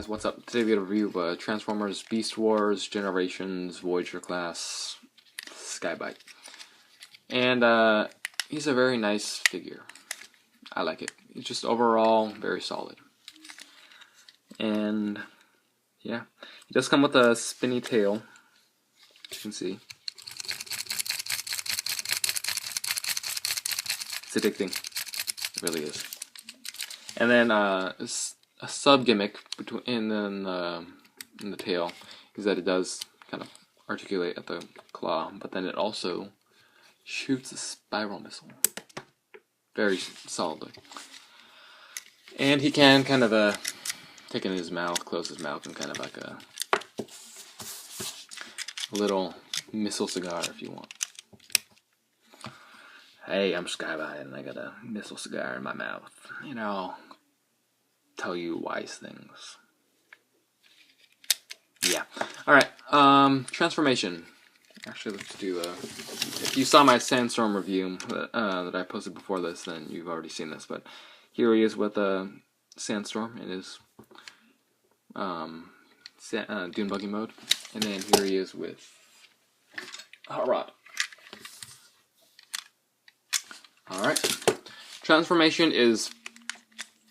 guys, what's up? Today we have a review of Transformers Beast Wars Generations Voyager class Sky-Byte. And he's a very nice figure. I like it. It's just overall very solid. And yeah, he does come with a spinny tail, as you can see. It's addicting. It really is. And then a sub gimmick in the tail is that it does kind of articulate at the claw, but then it also shoots a spiral missile very solidly. And he can kind of take it in his mouth, close his mouth, and kind of like a little missile cigar if you want. Hey, I'm Sky-Byte and I got a missile cigar in my mouth. You know, tell you wise things. Yeah. Alright, transformation. Actually, let's do if you saw my Sandstorm review that I posted before this, then you've already seen this, but here he is with Sandstorm in his Dune Buggy mode, and then here he is with Hot Rod. Alright, transformation is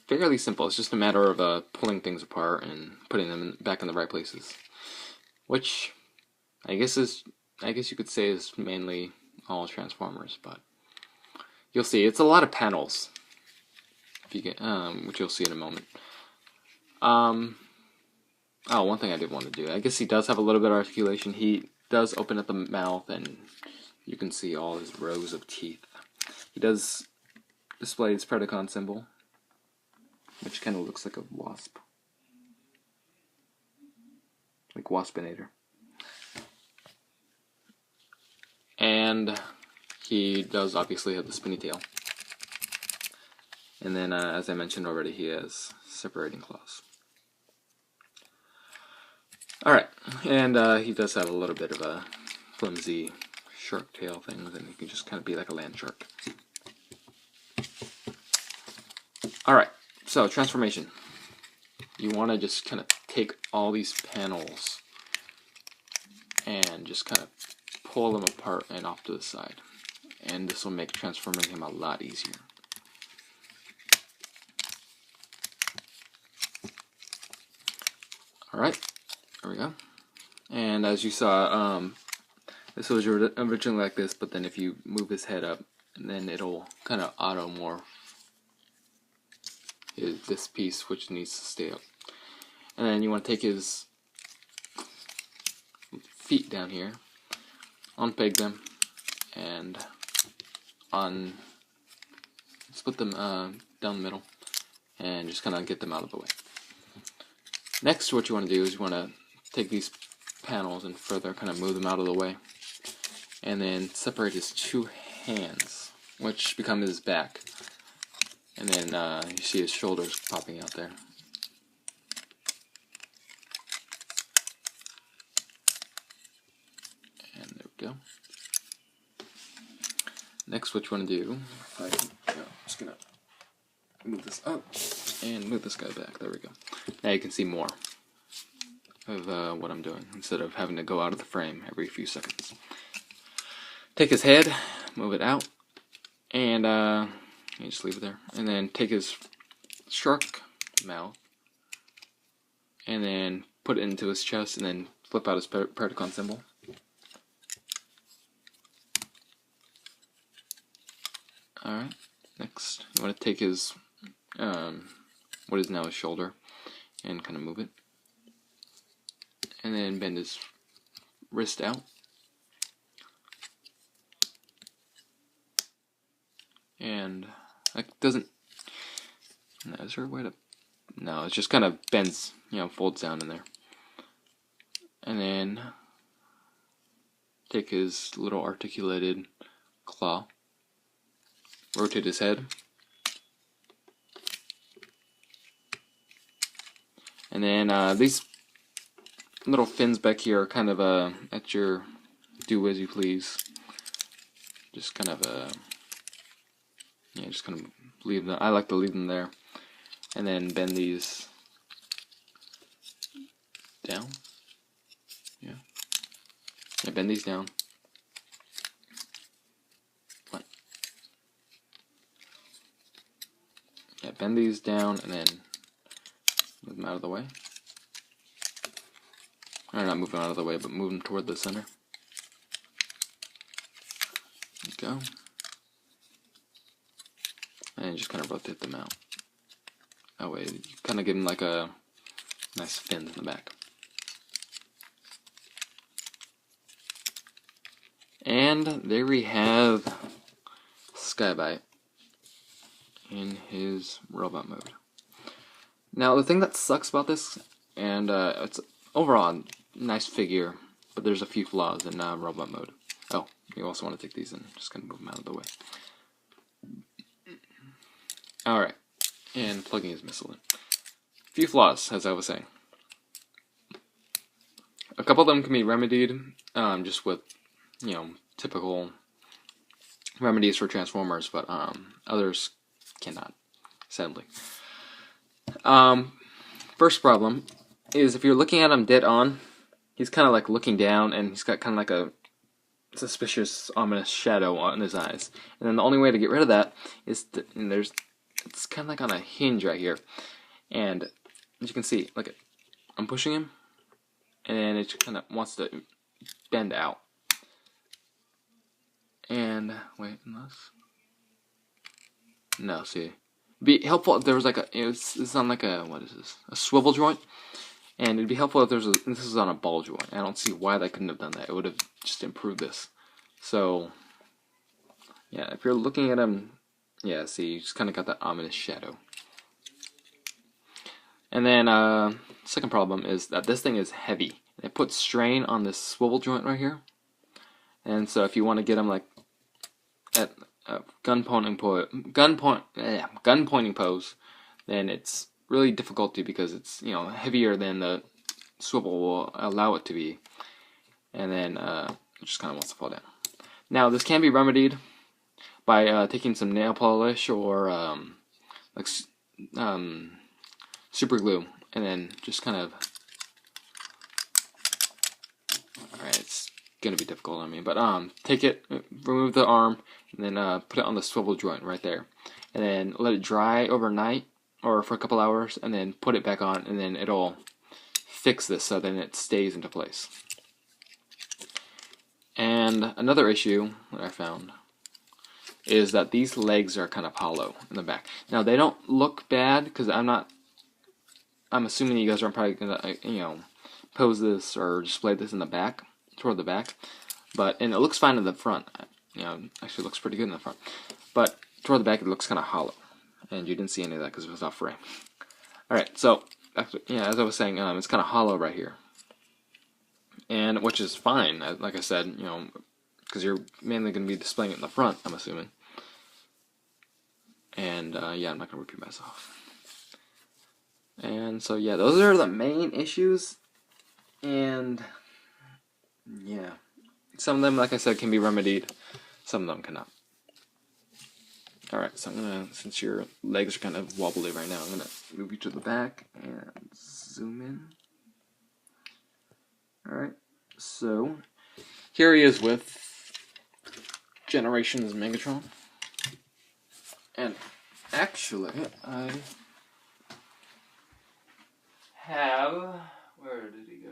fairly simple. It's just a matter of pulling things apart and putting them back in the right places, which I guess you could say is mainly all Transformers, but you'll see it's a lot of panels. If you get, which you'll see in a moment. Oh, one thing I did want to do. I guess he does have a little bit of articulation. He does open up the mouth, and you can see all his rows of teeth. He does display his Predacon symbol, which kind of looks like a wasp. Like Waspinator. And he does obviously have the spinny tail. And then, as I mentioned already, he has separating claws. Alright, and he does have a little bit of a flimsy shark tail thing, and he can just kind of be like a land shark. Alright, so transformation. You want to just kind of take all these panels and just kind of pull them apart and off to the side. And this will make transforming him a lot easier. Alright, there we go. And as you saw, this was originally like this, but then if you move his head up, then it'll kind of auto-morph this piece, which needs to stay up. And then you want to take his feet down here, unpeg them, and split them down the middle, and just kind of get them out of the way. Next, what you want to do is you want to take these panels and further kind of move them out of the way, and then separate his two hands, which become his back. And then you see his shoulders popping out there. And there we go. Next, what you want to do, I'm just going to move this up and move this guy back. There we go. Now you can see more of what I'm doing, instead of having to go out of the frame every few seconds. Take his head, move it out, and you just leave it there. And then take his shark mouth, and then put it into his chest, and then flip out his Predacon symbol. Alright, next, you want to take his, what is now his shoulder, and kind of move it. And then bend his wrist out. And it doesn't, no, is there a way to, no, it just kind of bends, folds down in there. And then take his little articulated claw, rotate his head, and then these little fins back here are kind of at your do as you please. Just kind of just kind of leave them. I like to leave them there, and then bend these down. Yeah. Yeah, bend these down. What? Yeah, bend these down and then move them out of the way. Or not move them out of the way, but move them toward the center. There you go. And just kind of rotate them out. That way, you kind of give them like a nice fin in the back. And there we have Sky-Byte in his robot mode. Now, the thing that sucks about this, and it's overall a nice figure, but there's a few flaws in robot mode. Oh, you also want to take these and just kind of move them out of the way. Alright, and plugging his missile in. A few flaws, as I was saying. A couple of them can be remedied just with, you know, typical remedies for Transformers, but others cannot, sadly. First problem is if you're looking at him dead on, he's kind of like looking down, and he's got kind of like a suspicious, ominous shadow on his eyes. And then the only way to get rid of that is it's kind of like on a hinge right here. And as you can see, look, I'm pushing him, and it kind of wants to bend out. And wait, unless no, see, it'd be helpful if there was like it's on like a, what is this? A swivel joint, and it'd be helpful if this is on a ball joint. I don't see why they couldn't have done that. It would have just improved this. So yeah, if you're looking at him, yeah, see, you just kind of got that ominous shadow. And then second problem is that this thing is heavy. It puts strain on this swivel joint right here. And so if you want to get him like at gun pointing pose, then it's really difficult to, because it's, you know, heavier than the swivel will allow it to be, and then it just kind of wants to fall down. Now this can be remedied by taking some nail polish or like super glue, and then just kind of, alright, it's gonna be difficult on me, but take it, remove the arm, and then put it on the swivel joint right there, and then let it dry overnight or for a couple hours, and then put it back on, and then it'll fix this so then it stays into place. And another issue that I found is that these legs are kind of hollow in the back. Now they don't look bad, because I'm assuming you guys aren't probably gonna you know, pose this or display this in the back, toward the back, and it looks fine in the front. You know, actually looks pretty good in the front, but toward the back it looks kind of hollow, and you didn't see any of that because it was off frame. All right, so yeah, as I was saying, it's kind of hollow right here, and which is fine, like I said, you know, because you're mainly going to be displaying it in the front, I'm assuming. And yeah, I'm not going to repeat myself. And so yeah, those are the main issues, and yeah, some of them, like I said, can be remedied, some of them cannot. Alright, so I'm gonna, since your legs are kind of wobbly right now, I'm gonna move you to the back and zoom in. Alright, so here he is with Generations Megatron. And actually, I have, where did he go?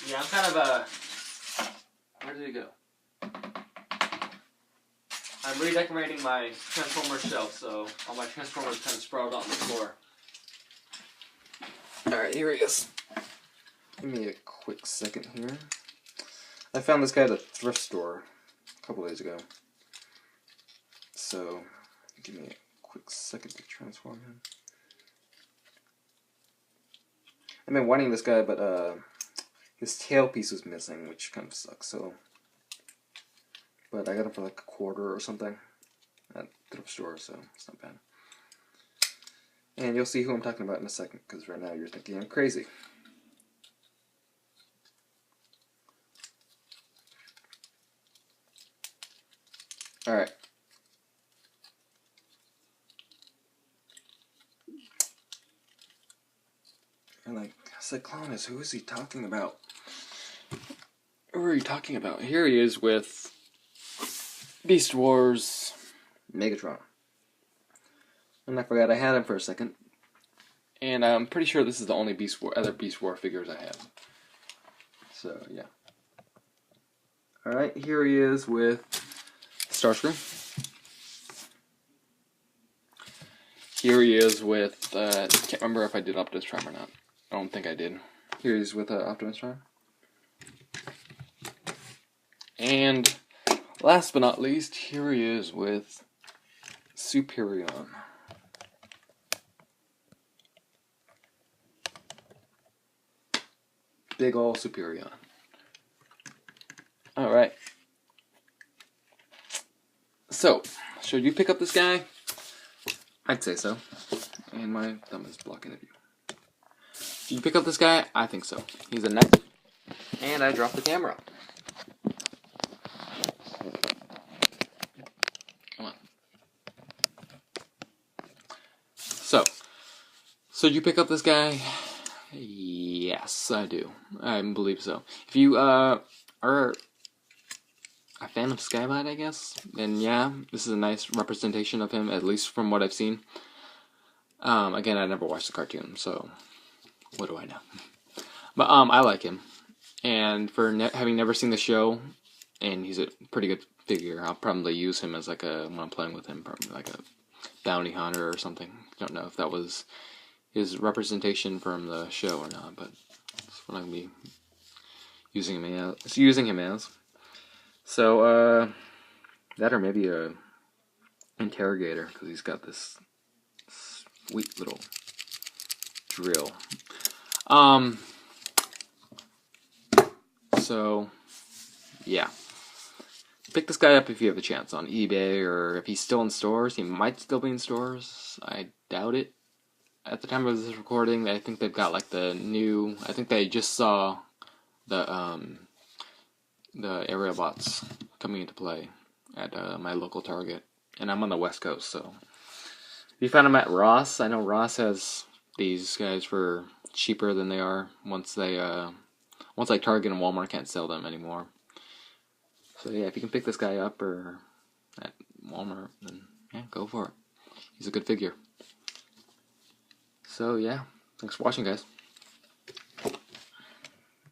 Yeah, I'm kind of where did he go? I'm redecorating my Transformers shelf, so all my Transformers kind of sprawled out on the floor. Alright, here he is. Give me a quick second here. I found this guy at a thrift store a couple days ago. So, give me a quick second to transform him. I've been wanting this guy, but his tailpiece was missing, which kind of sucks, so. But I got him for like $1 or something at the thrift store, so it's not bad. And you'll see who I'm talking about in a second, because right now you're thinking I'm crazy. Alright. And like, Cyclonus, who is he talking about? Who are you talking about? Here he is with Beast Wars Megatron. And I forgot I had him for a second. And I'm pretty sure this is the only other Beast War figures I have. So, yeah. Alright, here he is with Starscream. Here he is with, can't remember if I did Optimus Prime or not. I don't think I did. Here he is with Optimus Prime. And last but not least, here he is with Superion. Big ol' Superion. Alright. So, should you pick up this guy? I'd say so. And my thumb is blocking the view. Should you pick up this guy? I think so. He's a nice. And I dropped the camera. Come on. So, should you pick up this guy? Yes, I do. I believe so. If you are a fan of Sky-Byte, I guess, then yeah, this is a nice representation of him, at least from what I've seen. Again, I never watched the cartoon, so what do I know? But I like him, and for having never seen the show, and he's a pretty good figure, I'll probably use him as like when I'm playing with him, probably like a bounty hunter or something. Don't know if that was his representation from the show or not, but that's what I'm gonna be using him as. So, that or maybe a interrogator, because he's got this sweet little drill. So, yeah. Pick this guy up if you have a chance on eBay, or if he's still in stores. He might still be in stores. I doubt it. At the time of this recording, I think they've got like the new, I think they just saw the aerial bots coming into play at my local Target, and I'm on the West Coast, so if you find them at Ross, I know Ross has these guys for cheaper than they are once like Target and Walmart can't sell them anymore. So yeah, if you can pick this guy up or at Walmart, then yeah, go for it. He's a good figure. So yeah, thanks for watching, guys.